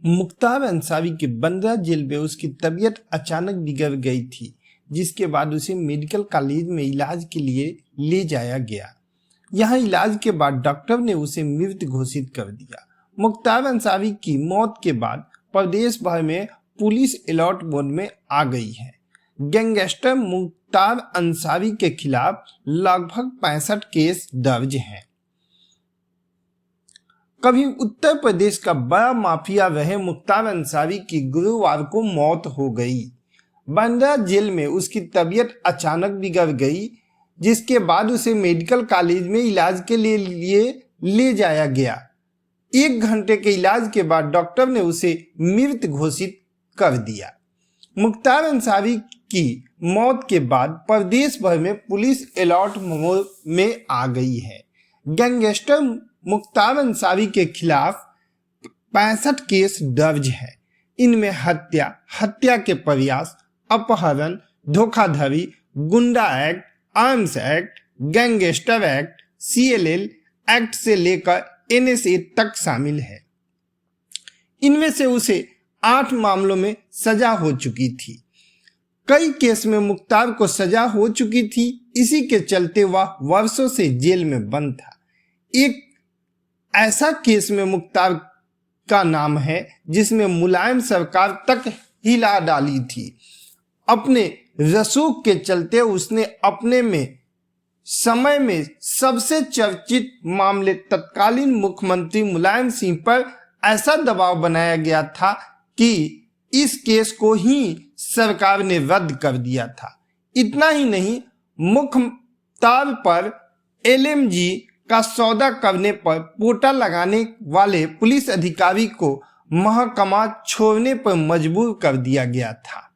मुख्तार अंसारी के बंदरा जेल में उसकी तबीयत अचानक बिगड़ गई थी, जिसके बाद उसे मेडिकल कॉलेज में इलाज के लिए ले जाया गया। यहाँ इलाज के बाद डॉक्टर ने उसे मृत घोषित कर दिया। मुख्तार अंसारी की मौत के बाद प्रदेश भर में पुलिस अलर्ट मोड में आ गई है। गैंगस्टर मुख्तार अंसारी के खिलाफ लगभग 65 केस दर्ज हैं। कभी उत्तर प्रदेश का बड़ा माफिया रहे मुख्तार अंसारी की गुरुवार को मौत हो गई। बंदरा जेल में उसकी तबीयत अचानक बिगड़ गई, जिसके बाद उसे मेडिकल कॉलेज में इलाज के लिए ले जाया गया। 1 घंटे के इलाज के बाद डॉक्टर ने उसे मृत घोषित कर दिया। मुख्तार अंसारी की मौत के बाद प्रदेश भर में पुलिस अलर्ट मोड में आ गई है। गैंगस्टर मुख्तार अंसारी के खिलाफ 65 केस दर्ज है। इनमें हत्या के प्रयास, अपहरण, धोखाधड़ी, गुंडा act, arms act, gangster act, CLL act से लेकर NSA तक शामिल है। इनमें से उसे 8 मामलों में सजा हो चुकी थी। कई केस में मुख्तार को सजा हो चुकी थी, इसी के चलते वह वर्षों से जेल में बंद था। एक ऐसा केस में मुख्तार का नाम है जिसमें मुलायम सरकार तक हिला डाली थी। अपने रसूख के चलते उसने अपने में समय में सबसे चर्चित मामले तत्कालीन मुख्यमंत्री मुलायम सिंह पर ऐसा दबाव बनाया गया था कि इस केस को ही सरकार ने रद्द कर दिया था। इतना ही नहीं, मुख्तार पर LMG का सौदा करने पर पोटा लगाने वाले पुलिस अधिकारी को महकमा छोड़ने पर मजबूर कर दिया गया था।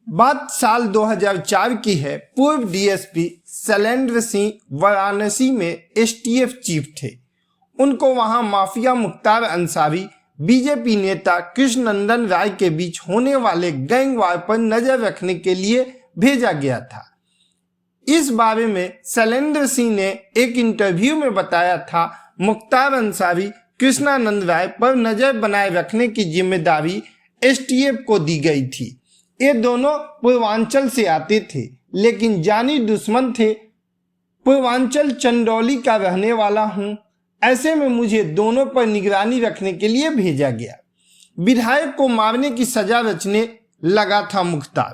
बात साल 2004 की है। पूर्व DSP शैलेंद्र सिंह वाराणसी में STF चीफ थे। उनको वहां माफिया मुख्तार अंसारी, BJP नेता कृष्णनंदन राय के बीच होने वाले गैंग वार पर नजर रखने के लिए भेजा गया था। इस बारे में शैलेंद्र सिंह ने एक इंटरव्यू में बताया था, मुख्तार अंसारी, कृष्णानंद राय पर नजर बनाए रखने की जिम्मेदारी STF को दी गई थी। ये दोनों पूर्वांचल से आते थे, लेकिन जानी दुश्मन थे। पूर्वांचल चंदौली का रहने वाला हूं, ऐसे में मुझे दोनों पर निगरानी रखने के लिए भेजा गया। विधायक को मारने की सजा रचने लगा था मुख्तार।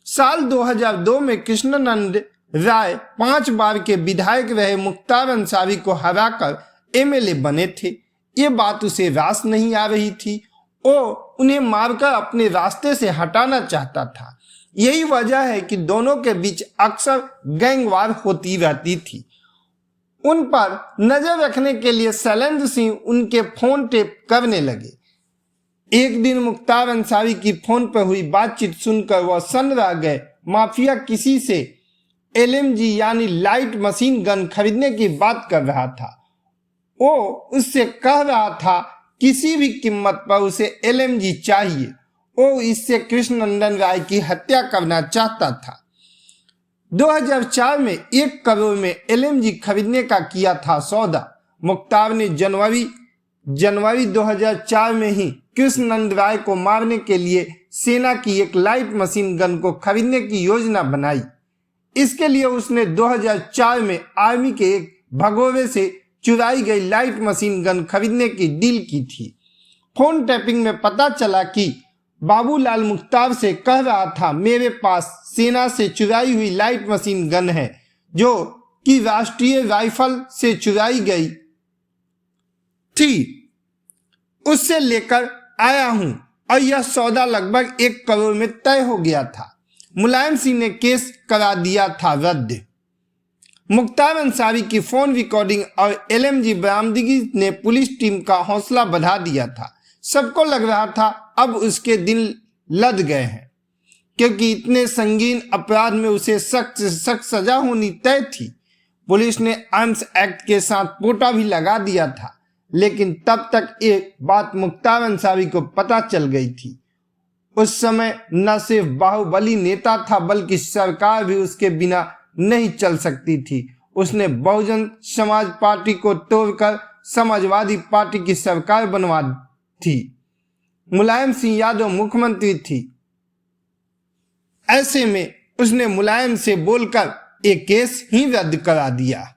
साल 2002 में कृष्णानंद राय 5 बार के विधायक रहे मुख्तार अंसारी को हराकर MLA बने थे। ये बात उसे रास नहीं आ रही थी। वो उन्हें मारकर अपने रास्ते से हटाना चाहता था। यही वजह है कि दोनों के बीच अक्सर गैंगवार होती रहती थी। उन पर नजर रखने के लिए शैलेंद्र सिंह उनके फोन टेप करने लगे। एक दिन मुख्तार अंसारी की फोन पर हुई बातचीत सुनकर वह सन्न रह गए। माफिया किसी से LMG यानी लाइट मशीन गन खरीदने की बात कर रहा था। वो उससे कह रहा था किसी भी कीमत पर उसे LMG चाहिए। वो इससे कृष्णनंदन राय की हत्या करना चाहता था। 2004 में 1 करोड़ में LMG खरीदने का किया था सौदा। मुख्तार ने जनवरी 2004 में ही कृष्णनंद राय को मारने के लिए सेना की एक लाइट मशीन गन को खरीदने की योजना बनाई। इसके लिए उसने 2004 में आर्मी के एक भगोड़े से चुराई गई लाइट मशीन गन खरीदने की डील की थी। फोन टैपिंग में पता चला कि बाबूलाल मुख्तार से कह रहा था, मेरे पास सेना से चुराई हुई लाइट मशीन गन है जो कि राष्ट्रीय राइफल से चुराई गई थी, उससे लेकर आया हूं और यह सौदा लगभग 1 करोड़ में तय हो गया था। मुलायम सिंह ने केस करा दिया था रद्द। मुख्तार अंसारी की फोन रिकॉर्डिंग और LMG बरामदगी ने पुलिस टीम का हौसला बढ़ा दिया था। सबको लग रहा था अब उसके दिन लद गए हैं, क्योंकि इतने संगीन अपराध में उसे सख्त से सख्त सजा होनी तय थी। पुलिस ने आर्म्स एक्ट के साथ पोटा भी लगा दिया था, लेकिन तब तक एक बात मुख्तार अंसारी को पता चल गई थी। उस समय न सिर्फ बाहुबली नेता था, बल्कि सरकार भी उसके बिना नहीं चल सकती थी। उसने बहुजन समाज पार्टी को तोड़कर समाजवादी पार्टी की सरकार बनवा थी। मुलायम सिंह यादव मुख्यमंत्री थी। ऐसे में उसने मुलायम से बोलकर एक केस ही रद्द करा दिया।